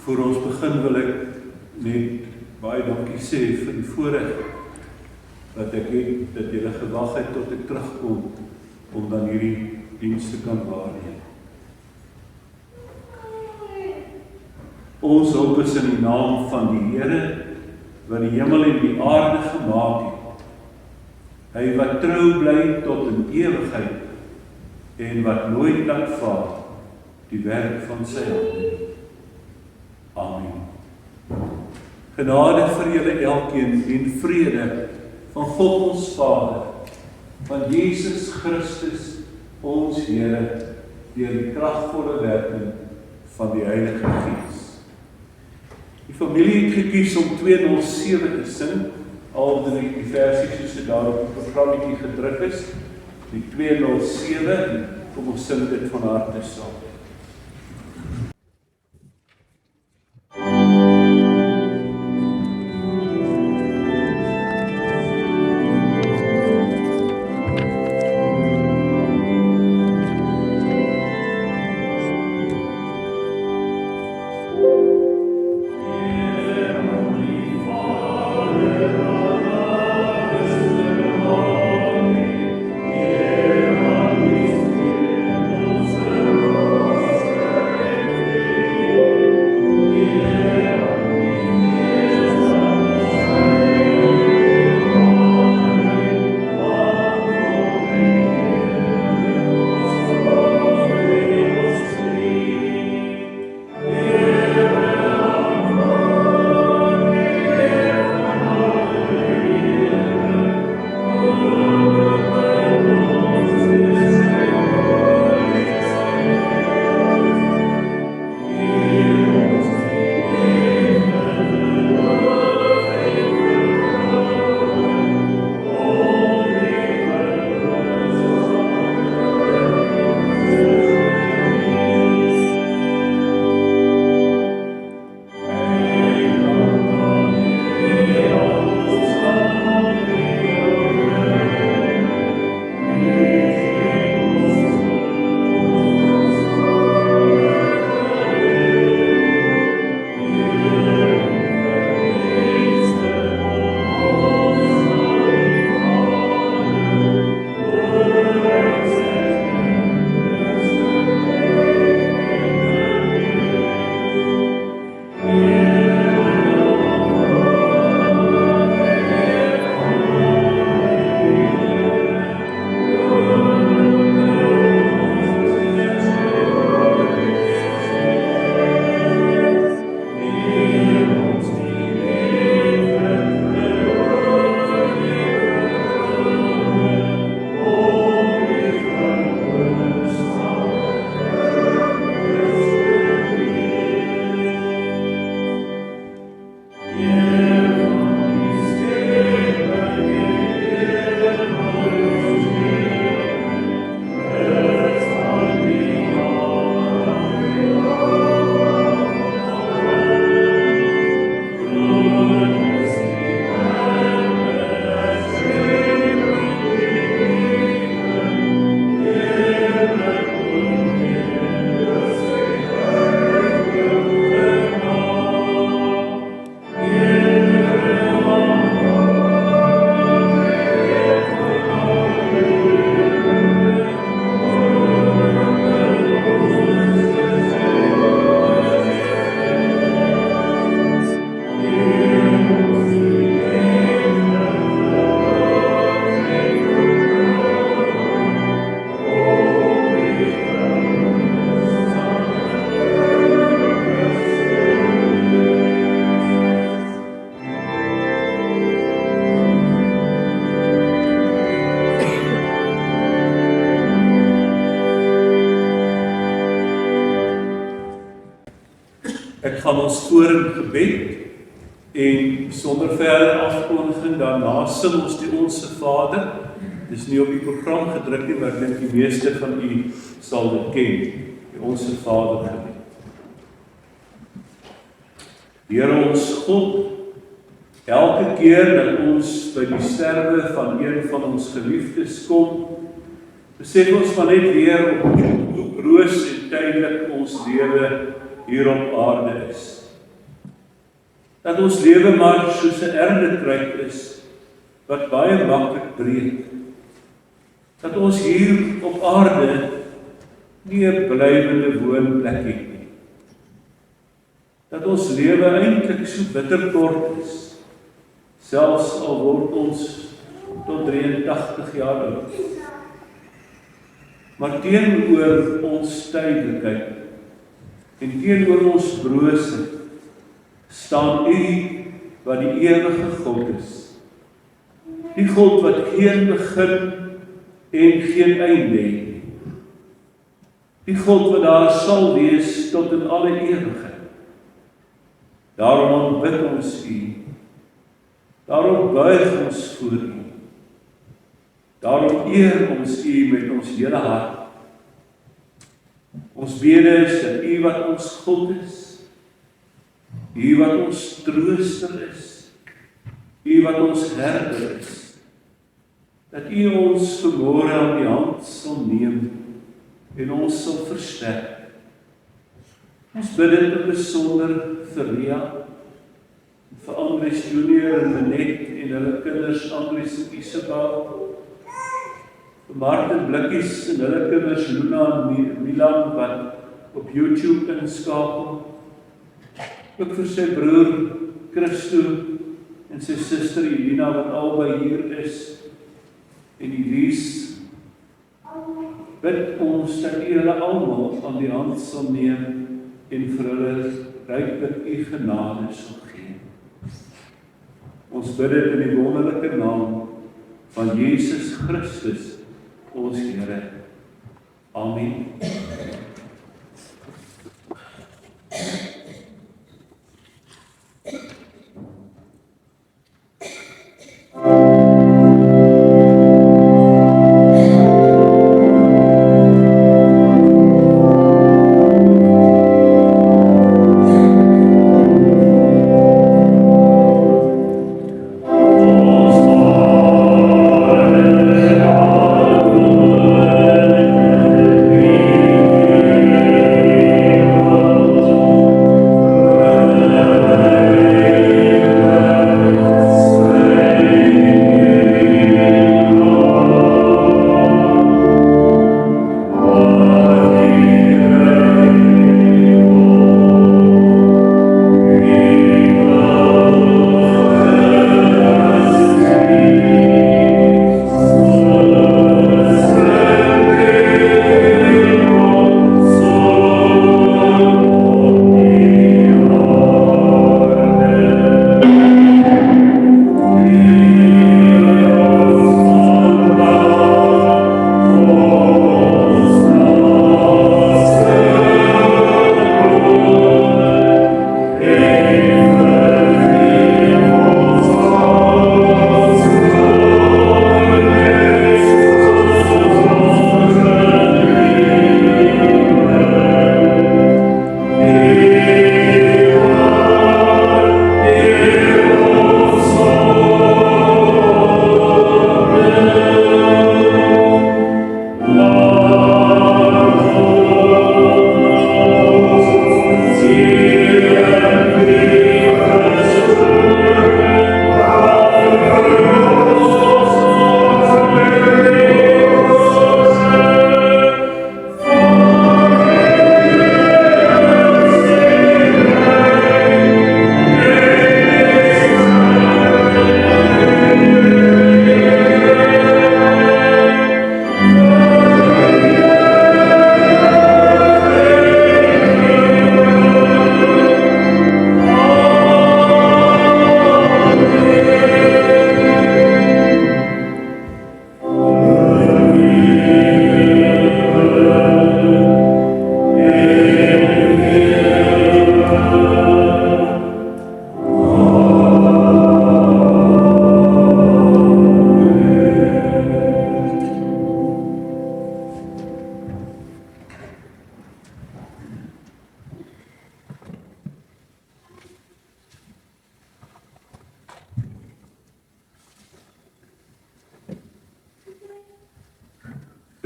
Voor ons begin wil ek net baie dankie sê vir die voorreg wat ek het, dat julle gewag het tot ek terugkom, om dan hierdie dienste kan waarneem. Ons hulp is in die naam van die Here, wat die hemel en die aarde gemaak het. Hy wat trou bly tot in ewigheid, en wat nooit laat vaar, die werk van sy hande. Amen. Genade vir julle elkeen en vrede van God ons Vader, van Jesus Christus ons Here, deur die kragvolle werking van die Heilige Gees. Die familie het gekies om 207 te sing, al die versie soos dit daar op die programmetjie gedruk is, die 207, kom ons sing dit van harte saam. Ek gaan ons voor in gebed en sonder verder afkondiging daarna sing ons die Onse Vader. Dis nie op die program gedruk nie, maar ek dink die meeste van u sal dit ken, die Onse Vader gebed. Here ons God, elke keer dat ons by die sterwe van een van ons geliefdes kom, besef ons van net weer hoe broos en tydelik ons lewe hier op aarde is. dat ons lewe maar soos 'n erdekruik is, wat baie maklik breek. Dat ons hier op aarde nie 'n blywende woonplek het nie. Dat ons lewe eintlik so bitterkort is, selfs al word ons tot 83 jaar oud. Maar teenoor ons tydelikheid en teenoor ons broosheid staan U wat die ewige God is. Die God wat geen begin en geen einde het nie. Die God wat daar sal wees tot in alle ewigheid. Daarom aanbid ons U. Daarom buig ons voor U. Daarom eer ons U met ons hele hart. Ons bede is dat U wat ons God is, U wat ons trooster is, U wat ons herder is, dat U ons vanmôre aan die hand sal neem en ons sal versterk. Ons bid dit in besonder vir Ria, vir Andries Junior en Lenet en hulle kinders Andries en Isabel, vir Martin Blikkies en hulle kinders Luna en Milan wat op YouTube inskakel, ook vir sy broer Christo en sy suster Elina wat albei hier is, en Elise, bid ons dat U hulle almal aan die hand sal neem en vir hulle ryklik U genade sal gee. Ons bid dit in die wonderlike naam van Jesus Christus, ons Here. Amen.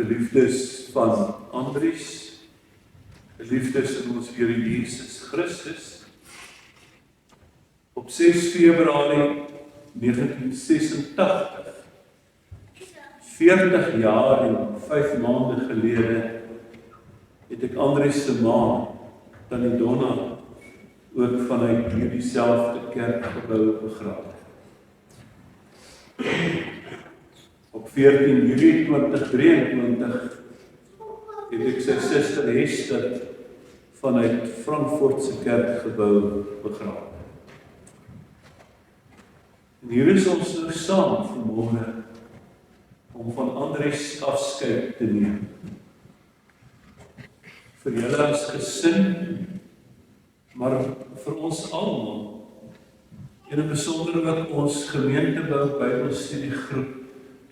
Geliefdes van Andries, geliefdes in ons Here Jesus Christus, op 6 Februarie 1986, 40 jaar en 5 maande gelede, het ek Andries se ma, Tannie Donna, ook vanuit hierdie selfde kerkgebou begrawe. Op 14 Julie 2023 het ek sy suster Hester vanuit Frankfurt se kerkgebou begrawe. En hier is ons nou saam vanmôre om van Andries afskeid te neem. Vir julle as gesin, maar vir ons almal, en in besonder ook ons gemeentebou Bybelstudiegroep,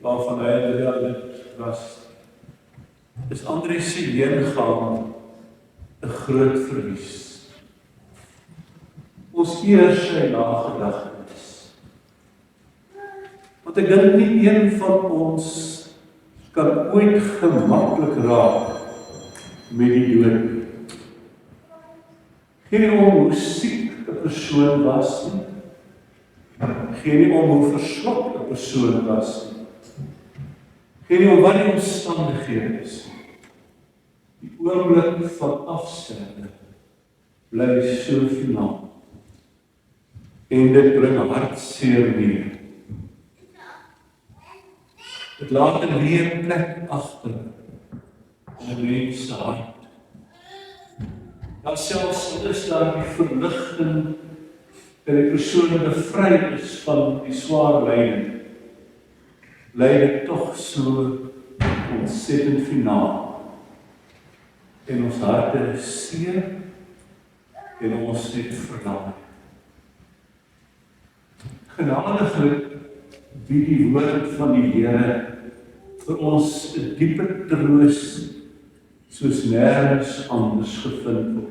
waarvan hy lid was, is Andries se heengaan 'n groot verlies. Ons eer sy nagedagtenis. Want ek dink nie een van ons kan ooit gemaklik raak met die dood. Geen nie om hoe siek 'n persoon was nie. Geen nie om hoe verswak 'n persoon was nie. Geen nie om wat die omstandighede is. Die oomblik van afsterwe bly so finaal. En dit bring hartseer mee. Dit laat 'n leë plek agter in 'n mens se hart. Ja, selfs al is daar die verligting dat die persoon bevry is van die swaar lyding, bly dit tog so ontsettend finaal. En ons harte is seer en ons het verlang. Genadiglik bied die woord van die Here vir ons 'n dieper troos soos nêrens anders gevind word.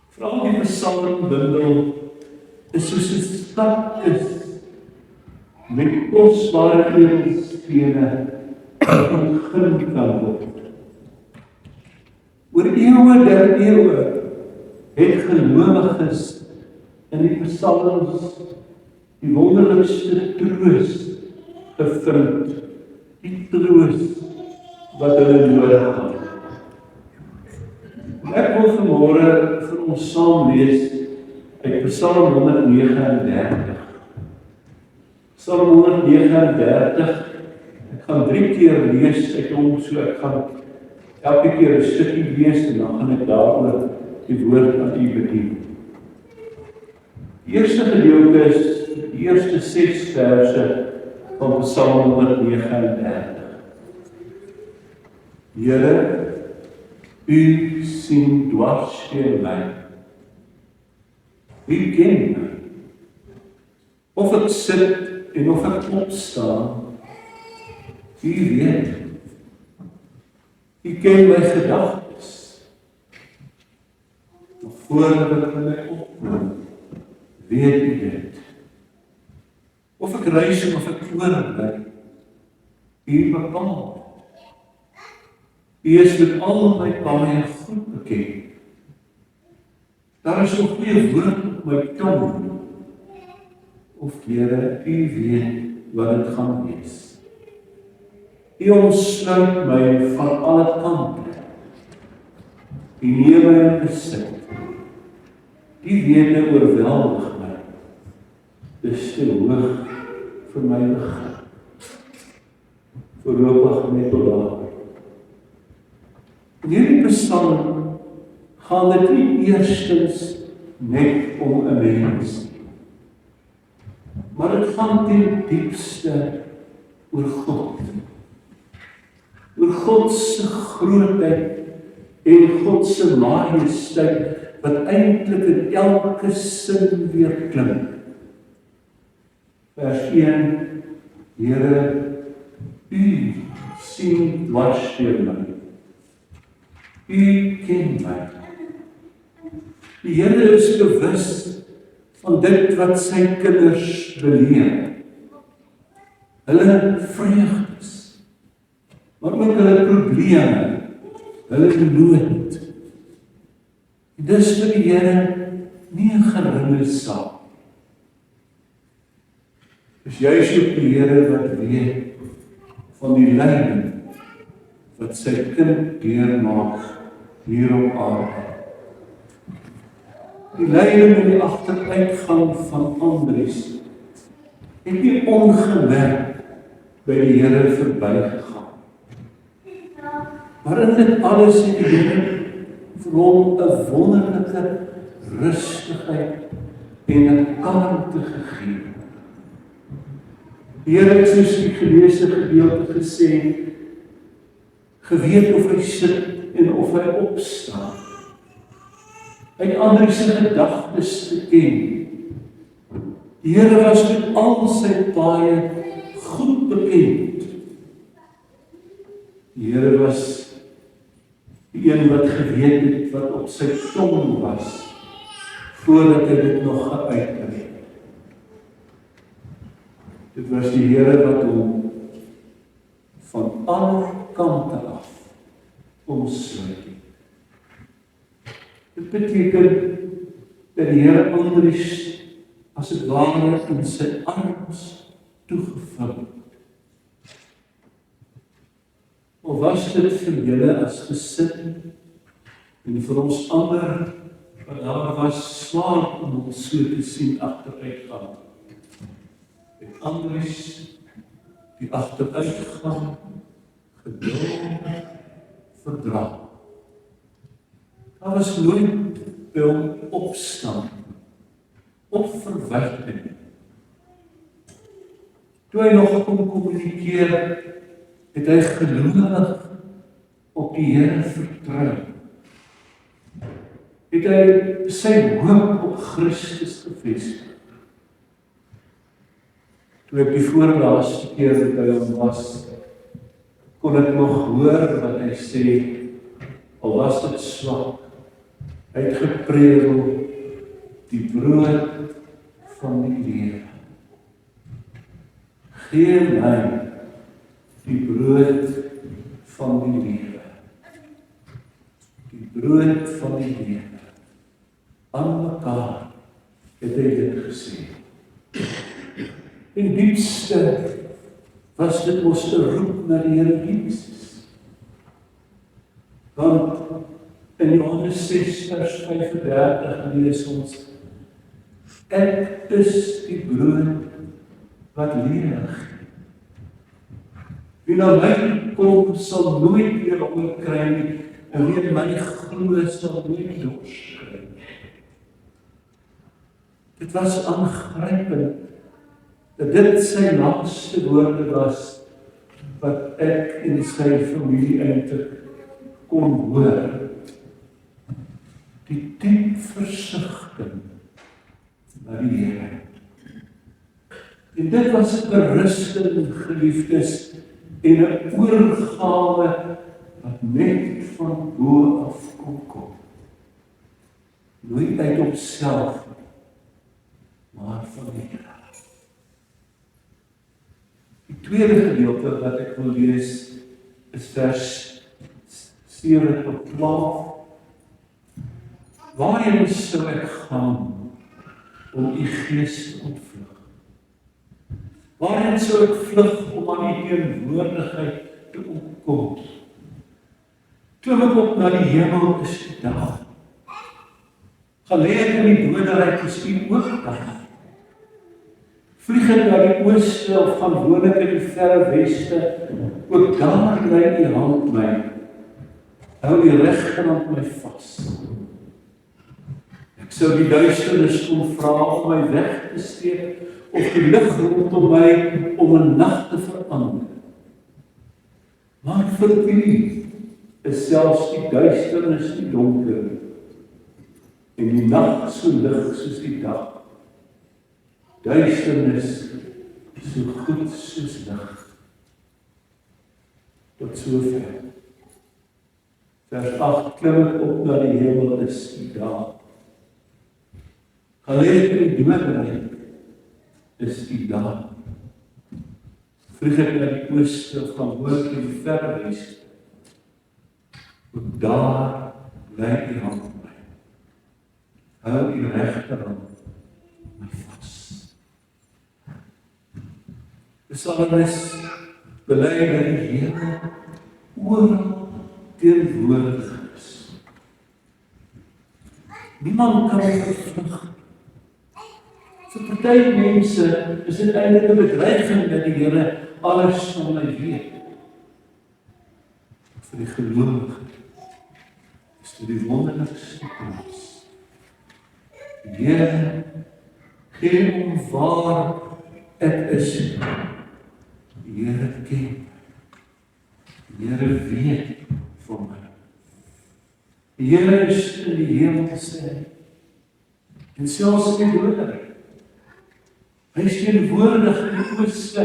Veral die psalmbundel is soos 'n skatkis met kosbare edelstene wat ontgin kan word. Oor eeue der eeue het gelowiges in die psalms die wonderlikste troos gevind, die troos wat hulle nodig het. Ek wil vanmôre vir ons saam lees uit Psalm 139. Psalm 139, ek gaan 3 keer lees uit hom, so ek gaan elke keer 'n stukkie lees en dan gaan ek daaroor die woord aan u bedien. Die eerste gedeelte is die eerste 6 verse van Psalm 139. Here, u sien dwars deur my. U ken my. Of ek sit en of ek opstaan, u weet. U ken my gedagtes. Nog voordat ek my opneem, weet u dit. Of ek reis en of ek oorbly, u bepaal. U is met al my paaie goed bekend. Daar is nog nie 'n woord op my tong. Of Here, u weet wat dit gaan wees. U omsluit my van alle kante. U neem my in besit. Die wete oorweldig my. Dis te hoog vir my begrip. Voorlopig net tot daar. In hierdie psalm gaan dit nie eerstens net om 'n mens nie, maar dit gaan ten diepste oor God. Oor God se grootheid en God se majesteit wat eintlik in elke sin weer klink. Vers 1: Here, u sien dwars deur my. U ken my. Die Here is bewus van dit wat sy kinders beleef. Hulle vreugdes, maar ook hulle probleme, hulle nood. Dis vir die Here nie 'n geringe saak. Dis juis ook die Here wat weet van die lyding wat sy kind deurmaak hier op aarde. Die lyding en die agteruitgang van Andries het nie ongemerk by die Here verbygegaan. Maar in dit alles het die Here vir hom 'n wonderlike rustigheid en 'n kalmte gegee. Die Here het soos die geleesde gedeelte gesê, geweet of hy sit en of hy opstaan. Hy het Andries se gedagtes geken. Die Here was met al sy paaie goed bekend. Die Here was die een wat geweet het wat op sy tong was, voordat hy dit nog geuit het. Dit was die Here wat hom van alle kante af omsluit. Dit beteken dat die Here Andries as het ware in sy arms toegevul het. Of was dit vir julle as gesin en vir ons ander wat daar was swaar om ons so te sien agteruitgaan. Het Andries die agteruitgang geduldig verdra. Daar was nooit by hom opstaan of verwyting. Toe hy nog kon kommunikeer, het hy gelowig op die Here vertrou. Het hy sy hoop op Christus gefestig. Toe ek die voorlaaste keer by hom was, kon ek nog hoor wat hy sê, al was dit swak. Hy het geprewel die brood van die lewe. Gee my die brood van die lewe. Die brood van die lewe. Aan mekaar het hy dit gesê. In diepste was dit mos 'n roep na die Here Jesus. Want in Johannes 6 vers 35 lees ons, ek is die brood wat lewe gee. Wie na my kom sal nooit weer honger kry nie, en wie in my glo sal nooit dors kry. Dit was aangrypend dat dit sy laaste woorde was wat ek en sy familie eintlik kon hoor. Die diep versigtiging na die Here. En dit was 'n berusting, geliefdes, en 'n oorgawe wat net van bo af kom. Nooit uit homself, maar van die Here. Die tweede gedeelte wat ek wil lees is vers 7 tot 12. Waarheen sou ek gaan om u gees te ontvlug? Waarheen sou ek vlug om aan die teenwoordigheid te ontkom? Klim ek op na die hemel, is die dag. Gaan lê ek in die doderyk, is u ook daar. Vlieg ek na die ooste of gaan woon ek in die verre weste, ook daar lei die hand my, hou die regterhand my vas. Ek sou die duisternis kon vra om my weg te steek, of die lig rondom my om 'n nag te verander. Maar vir u is selfs die duisternis nie donker, en die nag so lig soos die dag. Duisternis so goed soos lig. Tot sover. Vers 8, klim ek op na die hemel, is die daar. Gaan lê ek in die doderyk, is die daar. Vlieg ek na die ooste of gaan woon in die verre weste, ook daar lei die hand my. hou u regterhand my vas. Psalmis bely dat die Here oral teenwoordig is. Niemand kan my vervlug. Vir party mense is dit eintlik 'n bedreiging dat die Here alles van my weet. Vir die gelowige is dit die wonderlikste kans. Die Here gee om waar ek is. Die Here ken. Die Here weet van my. Die Here is in die hemel sê, en selfs in die doderyk. Hy is teenwoordig in die ooste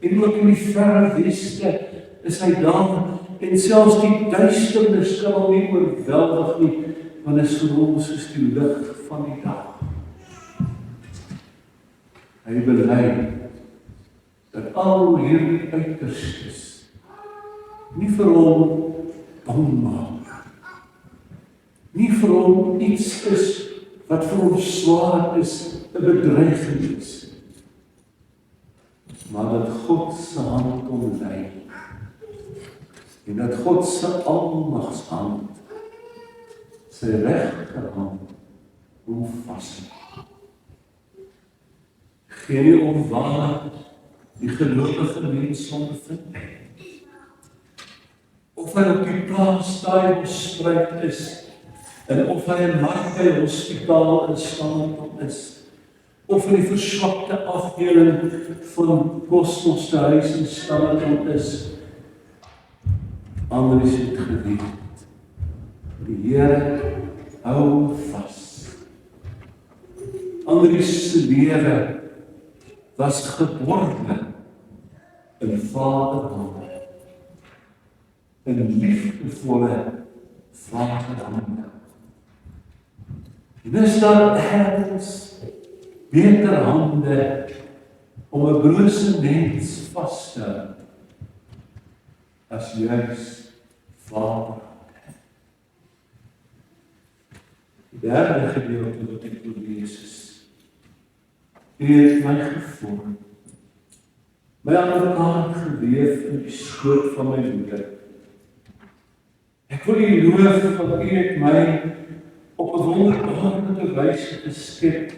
en ook in die verre weste is hy daar, en selfs die duisternis kan hom nie oorweldig nie, want hy is vir hom soos die lig van die dag. Hy bely dat al hierdie uiterstes nie vir hom bang maak, nie vir hom iets is wat vir hom swaar is, 'n bedreiging is, maar dat God se hand hom lei, en dat God se almagshand, sy regterhand hom vashou. Gee nie om waar die gelowige mens ondervind, of hy op die plaasdaai bestryd is, en of hy 'n man by hospitaal in Stellenbosch is, of in die verswakte afdeling van Kosmos te huis in Stellenbosch is. Andries het geweet, die Here hou hom vas. Andries se lewe was geborgen in vaderhande, in liefdevolle vaderhande. En is daar ergens beter hande om 'n brose mens vas te hou as juis vaderhande. Die derde gedeelte wat ek wil lees is: U het my gevorm, my aan mekaar geweef in die skoot van my moeder. Ek wil U loof, want U het my op 'n wonderbaarlike wyse geskep.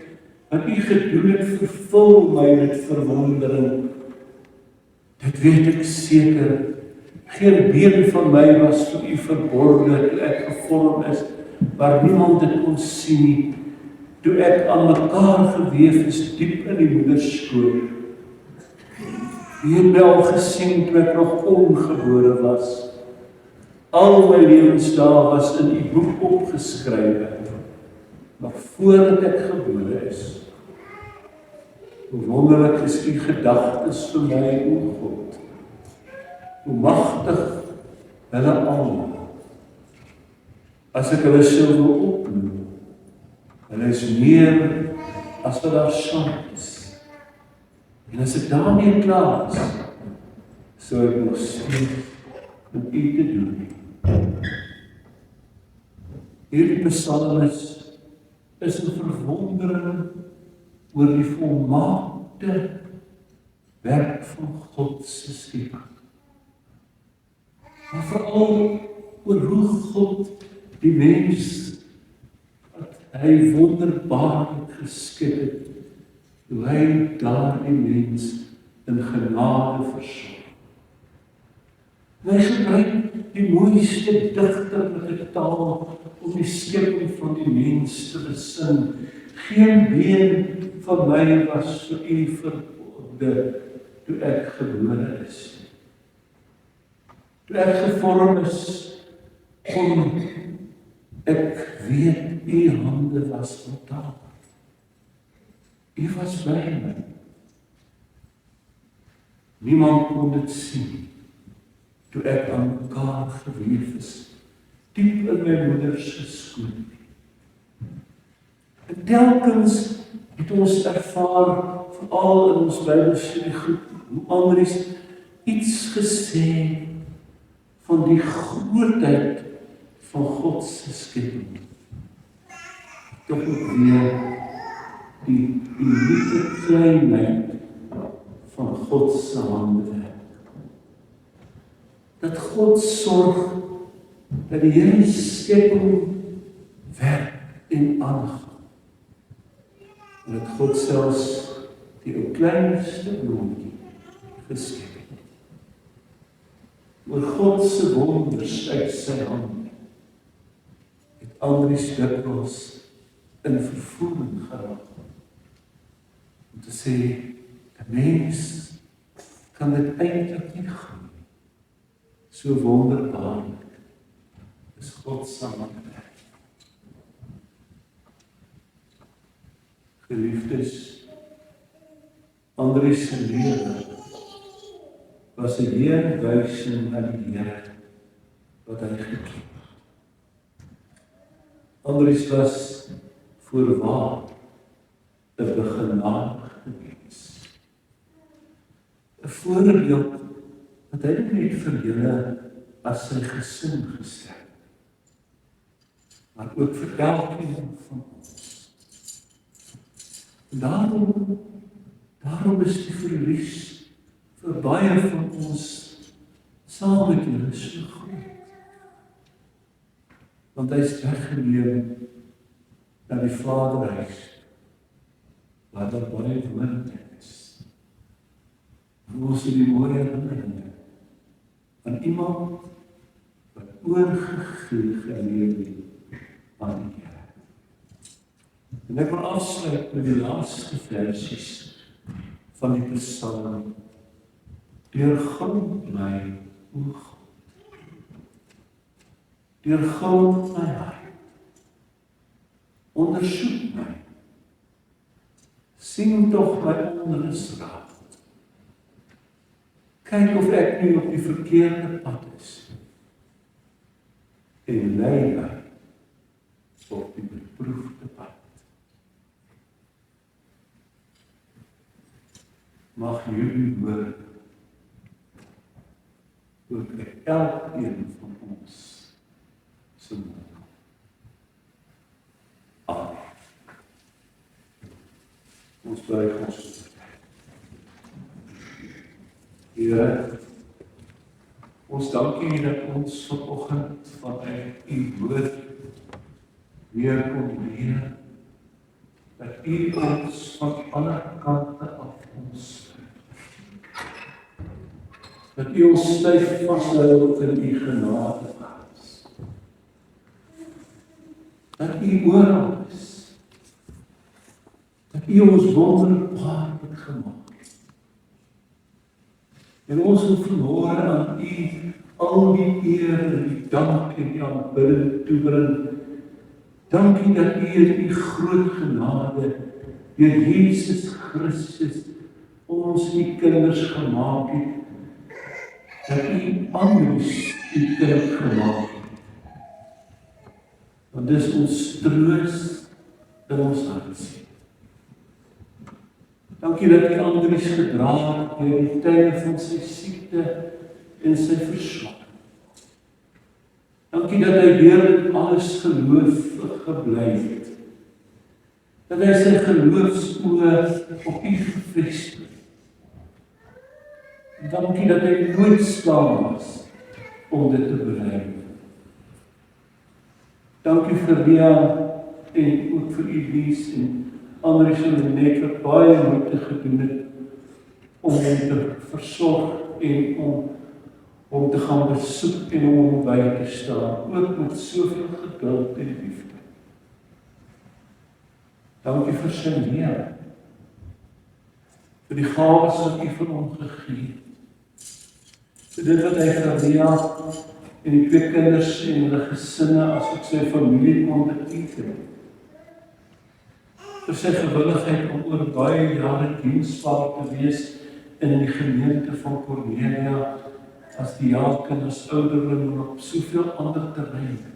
Wat U gedoen het, vervul my met verwondering. Dit weet ek seker. Geen been van my was vir U verborge toe ek gevorm is, waar niemand dit kon sien nie. Toe ek aan mekaar geweef is diep in die moederskoot. U het my al gesien toe ek nog ongebore was. Al my lewensdae was in U boek opgeskrywe, nog voordat ek gebore is. Hoe wonderlik is U gedagtes vir my, o God. Hoe magtig hulle almal. As ek hulle sou wil opnoem, hulle is meer as wat daar saam is. En as ek daarmee klaar is, sou ek nog steeds met U te doen. Hierdie psalmis is 'n verwondering oor die volmaakte werk van God se skepping. Maar veral oor hoe God die mens wat hy wonderbaarlik geskep het, hoe hy daardie mens in genade versorg. Hy gebruik die mooiste digterlike taal om die skepping van die mens te besin. Geen been van my was vir U verborge toe ek gebore is. Toe ek gevorm is, kon ek weet U hande was totaal. U was by my. Niemand kon dit sien toe ek aan mekaar geweef is, diep in my moeder se skoot. En telkens het ons ervaar, veral in ons Bybelstudie groep, hoe Andries iets gesê van die grootheid van God se skepping. tog ook weer die unieke kleinheid van God se hande. Dat God sorg dat die hele skepping werk en aangaan. En dat God selfs die ou kleinste blommetjie geskep het. Oor God se wonders uit sy hand het Andries dikwels in vervoering geraak. Om te sê, 'n mens kan dit eintlik nie glo. So wonderbaarlik is God se handwerk. Geliefdes, Andries se lewe was 'n heerwysing aan die Here wat hy geken het. Andries was voorwaar 'n begenadigde mens. 'n voorbeeld wat hy net vir julle as sy gesin gestel het, maar ook vir elkeen van ons. En daarom is die verlies vir baie van ons saam met julle so groot. Want hy is weggeneem na die Vaderhuis, waar daar baie woorde is. En ons het die mooie herinneringe van iemand wat oorgegee geleef het aan die Here. En ek wil afsluit met die laaste versies van die Psalm. Deurgrond my, o God. Deurgrond my hart. Ondersoek my. Sien tog my onrus raak. Kyk of ek nie op die verkeerde pad is. En lei my op die beproefde pad. Mag jullie woord ook elkeen van ons se mond. Amen. Ons buig ons. Here, ons dankie dat ons vanoggend vanuit u woord weer kon leer, dat u ons van alle kante af ons dat u ons styf vashou in u genade was. Dat u oral is. Dat u ons wonderbaarlik gemaak het. En ons wil vanmôre aan u al die eer en die dank en die aanbidding toebring. Dankie dat u in u groot genade deur Jesus Christus ons die kinders gemaak het. Dat u anders die kind gemaak het. Want dis ons troos in ons hart. Dankie dat u Andries gedra het deur die tye van sy siekte en sy verswakking. Dankie dat hy deur alles geloof gebly het. Dat hy sy geloofsoë op u gefestig het. Dankie dat hy nooit skaam was om dit te bely. Dankie vir Ria en ook vir u diens en Andries en net wat baie moeite gedoen het om hom te versorg en om hom te gaan besoek en om hom by te staan, ook met soveel geduld en liefde. Dankie vir sy lewe, vir die gawes wat u vir hom gegee het. Vir dit wat hy vir Ria en die twee kinders en hulle gesinne as ook sy familie kon beteken. Vir sy gewilligheid om oor baie jare diensbaar te wees in die gemeente van Cornelia as diaken, as ouderling en op soveel ander terreine.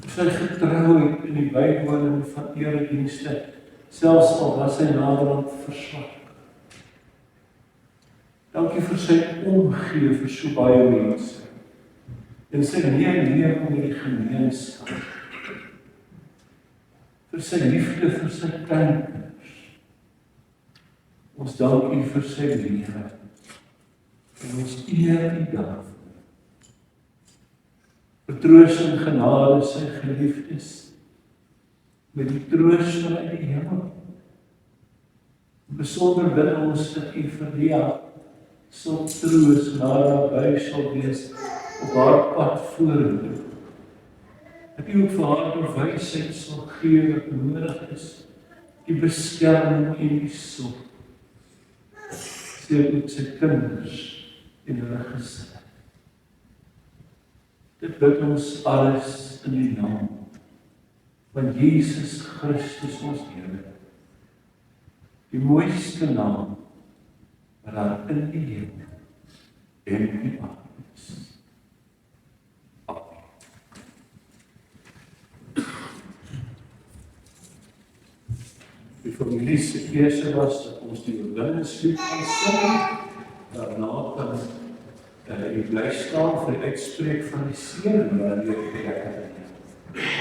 Vir sy getrouheid in die bywoning van eredienste, selfs al was hy naderhand verswak. Dankie vir sy omgee vir so baie mense en sy leer onder die gemeenskap. vir sy liefde vir sy kinders. Ons dank U vir sy lewe. En ons eer U daarvoor. Vertroos en genade sy geliefdes, met die troos vanuit die hemel. Besonder bid ons dat U vir Lia sal troos en haar naby sal wees op haar pad vorentoe. Dat U ook vir haar die wysheid sal gee wat nodig is, die beskerming en die sorg. Sy ook sy kinders en hulle gesin. Dit bid ons alles in die naam van Jesus Christus ons Here. Die mooiste naam wat daar in die hemel en die aarde is. Amen. Die familie se keuse was dat ons die oorwinningslied gaan sing. Daarna kan u bly staan vir die uitspreek van die seën wat deur die kerk is.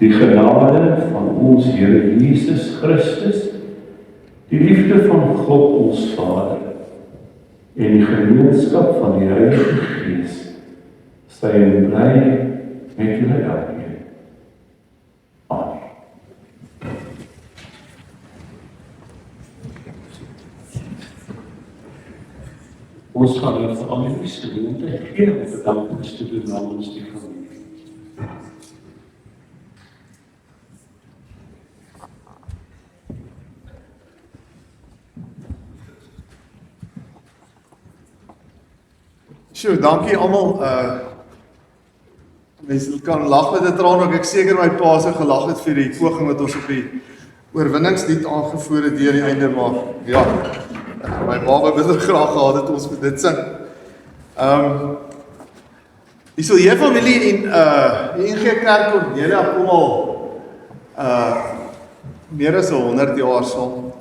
Die genade van ons Here Jesus Christus, die liefde van God ons Vader en die gemeenskap van die Heilige Gees, sy en bly met julle elkeen. Amen. Ons gaan nou vir al die studente gee om bedankings te doen namens die familie. Sjoe, dankie almal. Mense kan lag met 'n traan, ook ek seker my pa se gelag het vir die poging wat ons op die oorwinningslied aangevoer het deur die einde, maar ja, my ma wou bitter graag gehad het ons moet dit sing. Die Silje familie en die NG Kerk kom julle kom al meer as 100 jaar saam.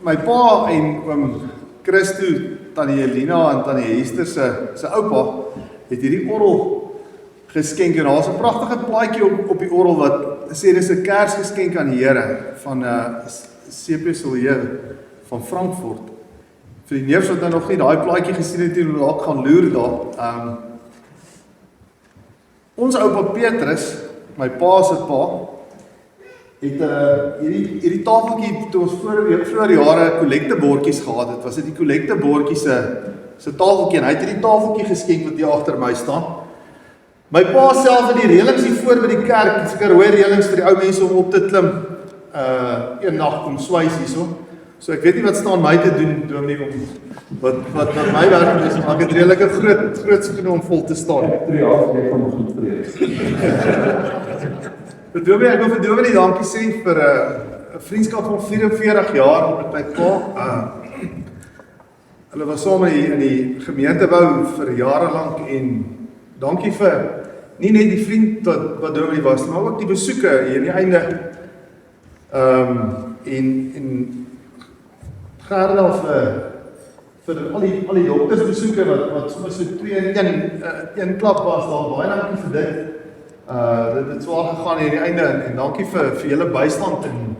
My pa en oom Christo, tannie Elina en tannie Hester se oupa het hierdie orgel geskenk en daar's 'n pragtige plaatjie op die orgel wat sê dis 'n Kersgeskenk aan die Here van CP Silje van Frankfurt. Vir die neefs wat nou nog nie daai plaatjie gesien het, hoe dalk gaan loer daar. Ons oupa Petrus, my pa se pa, het hierdie tafeltjie toe ons vroeër jare kollektebordjies gehad het, was dit die kollektebordjie se tafeltjie, en hy het hierdie tafeltjie geskenk wat hier agter my staan. My pa self in die reëlings hier voor by die kerk, seker rooi reëlings vir die ou mense om op te klim, een nag kom swys hierso. So ek weet nie wat staan my te doen, dominee, wat my werk is, maar ek het redelike groot skoene om vol te staan. Ek van goed vrede. Dominee, ek wil vir dominee dankie sê vir 'n vriendskap van 44 jaar met my pa. Hulle was saam in die gemeentebou vir jare lank, en dankie vir nie net die vriend wat dominee was, maar ook die besoeke hier aan die einde. En Gerda vir al die doktersbesoeke wat soms so 2 in een klap was, daar baie dankie vir dit. Dit het swaar gegaan hier aan die einde, en dankie vir julle bystand en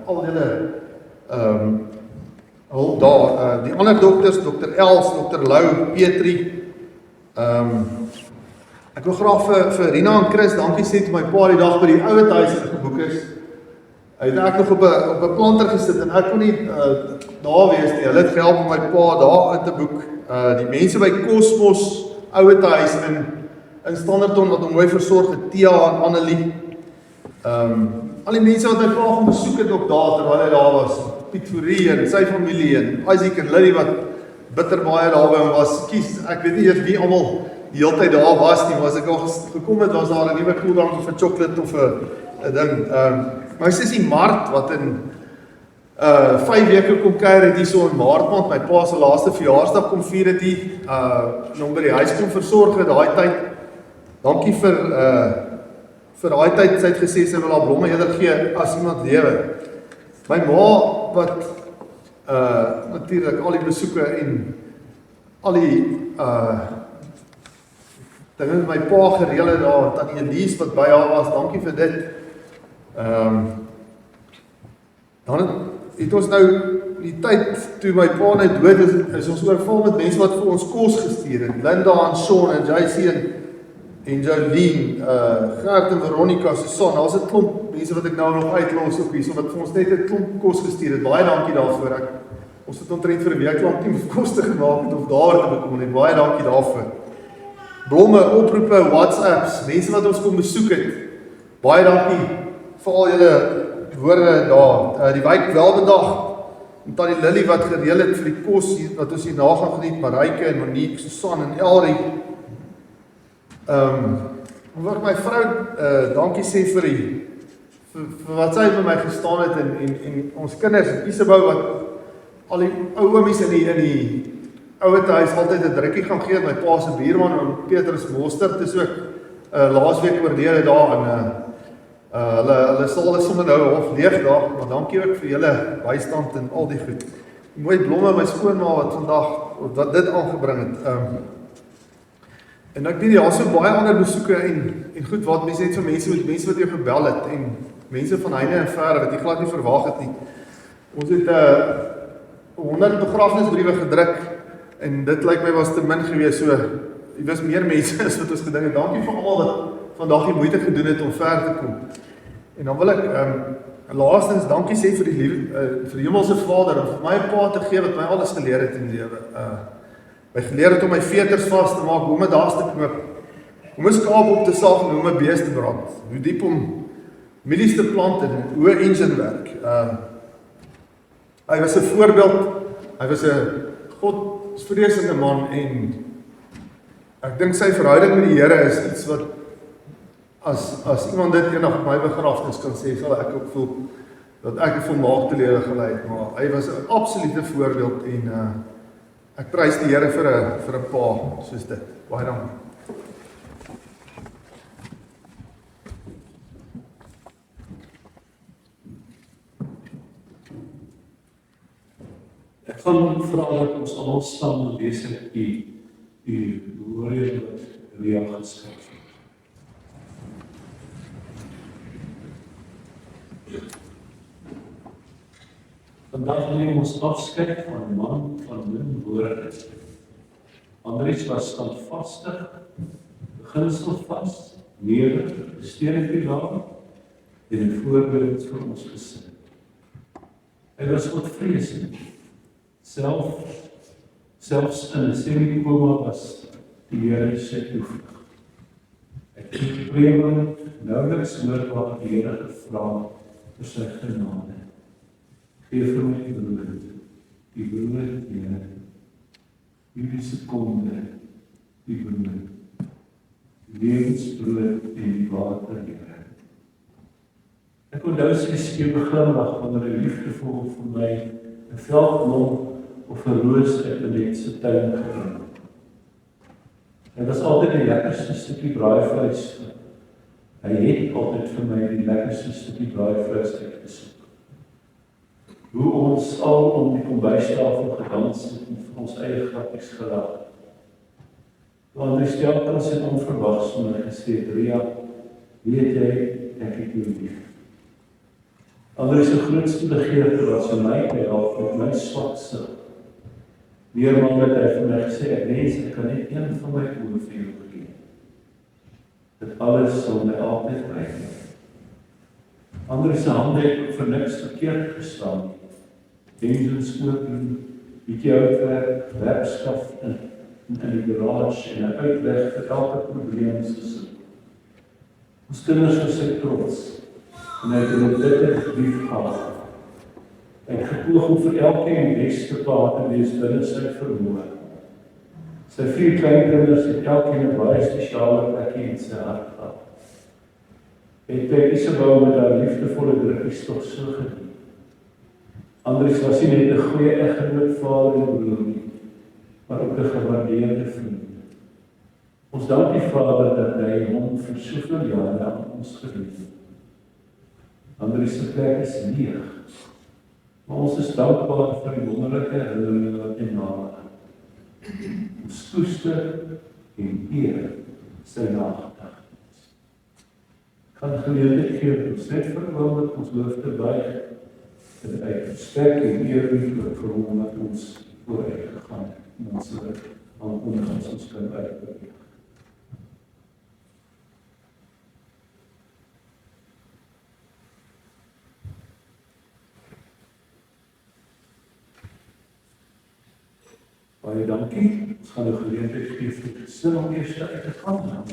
al julle hulp daar. Die ander dokters, Dr. Els, Dr. Lou, Petrie. Ek wil graag vir Rina en Chris dankie sê toe my pa die dag by die ouer huis geboek is. Hy het ek nog op 'n planter gesit en ek kon nie daar wees nie. Hulle het gehelp om my pa daar in te boek. Die mense by Cosmos ouer huis in Standerton wat hom mooi versorg het, Tia en Annelie. Al die mense wat my pa gaan besoek het ook daar terwyl hy daar was. Piet Fourie en sy familie en Isaac en Lily wat bitter baie daar by hom was. Ek weet nie eers wie almal die hele tyd daar was nie, maar as ek al gekom het, was daar 'n nuwe koeldrank vir chocolate of 'n ding. My sussie Mart wat in 5 weke kom kuier het hier so in Maart maand, my pa se laaste verjaarsdag kom vier het hier, en hom by die huis kom versorg het daai tyd. Dankie vir daai tyd, sy het gesê sy wil haar blomme eerder gee as iemand lewe. My ma wat natuurlik al die besoeke en al die dinge met my pa gereël het daar, Tannie Elise wat by haar was, dankie vir dit. Dan het ons nou die tyd toe my pa nou dood is ons oorval met mense wat vir ons kos gestuur het. Linda en Sean en JC en Jolene, Gert en Veronica se son. Daar's 'n klomp mense wat ek nou nog uitlos op hierso wat vir ons net 'n klomp kos gestuur het. Baie dankie daarvoor. Ons het omtrent vir 'n week lank nie kos te gemaak het of daar te bekom nie. Baie dankie daarvoor. Blomme, oproepe, WhatsApps, mense wat ons kom besoek het. Baie dankie vir al julle woorde daar. Die wijk Welbendag, en Tannie Lily wat gereël het vir die kos wat ons hierna gaan geniet, Marijke en Monique, Susan en Elrie. Wil ek my vrou dankie sê vir wat sy by my gestaan het en ons kinders, Isabel wat al die ou oomies in die ouer huis altyd 'n drukkie gaan gee, my pa se buurman en Petrus Mostert is ook laasweek oorlede daar en hulle sal hulle sommer nou half leeg daar, maar dankie ook vir julle bystand en al die goed. Mooi blomme my skoonma wat vandag wat dit aangebring het. En ek weet daar so baie ander besoeke en goed wat mense net vir mense wat jou gebel het en mense van heinde en verre wat jy glad nie verwag het nie. Ons het 100 begrafnisbriewe gedruk en dit lyk my was te min gewees, so jy was meer mense as wat ons gedink het. Dankie vir almal wat vandag die moeite gedoen het om ver te kom. En dan wil ek laastens dankie sê vir die Hemelse Vader en vir my pa te gee wat my alles geleer het in die lewe. My geleer het om my veters vas te maak, hoe om 'n daas te knoop, hoe om 'n skaap op te saag en hoe om 'n bees te brand, hoe diep om mielies te plant en hoe 'n engine werk. Hy was 'n voorbeeld, hy was 'n godsvreesende man en ek dink sy verhouding met die Here is iets wat as iemand dit eendag op my begrafnis kan sê, sal ek ook voel dat ek 'n volmaakte lewe gelei het, maar hy was 'n absolute voorbeeld en ek prys die Here vir 'n pa soos dit. Baie dankie. Ek gaan vra dat ons almal staan en lees ek die woorde wat Ria geskryf het. Vandag Vandag neem ons afskeid van 'n man van min woorde. Andries was standvastig, beginselvas, nederig, 'n steunpilaar en 'n voorbeeld vir ons gesin. Hy was godvreesend. Selfs in 'n semi-koma was die Here sy toevlug. Ek het preewend nauweliks hoorbaar die Here gevra vir sy genade. Geef vir my die brood, Here, hierdie sekonde, die brood, die lewensbrood en die water, Here. Ek onthou sy skewe glimlag wanneer hy liefdevol vir my 'n veldblom of 'n roos uit 'n letse tuin gebring. Hy was altyd die lekkerste stukkie braaivleis. Hy het altyd vir my die lekkerste stukkie braaivleis uitgesoek. Hoe ons al om die kombuistafel gedans het en vir ons eie grappies gelag. Want hy telkens en onverwags vir my gesê, Ria, weet jy, ek het jou lief. Andries se grootste begeerte was om my te help met my swaksig. Meermaal het hy vir my gesê, ek wens ek kan net een van my oë vir jou gee. Dit alles sal my altyd blyf. Andries se hande het vir niks verkeerd gestaan. Engels open, bietjie houtwerk, werkskaf in die garage en 'n uitweg vir elke probleem gesoek. Ons kinders was sy trots en hy het hulle bitter lief gehad. Hy het gepoog om vir elkeen die beste pa te wees binne sy vermoë. Sy 4 kleinkinders het elkeen 'n baie spesiale plekkie in sy hart gehad. Het Isabel met haar liefdevolle drukkies tog so geniet. Andries was nie net 'n goeie eggenoot, vader en broer nie, maar ook 'n gewaardeerde vriend. Ons dank die Vader dat hy hom vir soveel jare aan ons geliefd het. Andries se plek is leeg, maar ons is dankbaar vir die wonderlike herinneringe wat hy nalaat. Ons koester en eer sy nagedagtenis. Ek gaan geleentheid gee ons net vir 'n oomblik ons hoof te buig en uit respek en eerbied vir hom wat ons vooruit gegaan het en ons ondanks ons kan uitbeweeg. Baie dankie. Ons gaan 'n geleentheid gee vir die gesin om eers uit te gaan.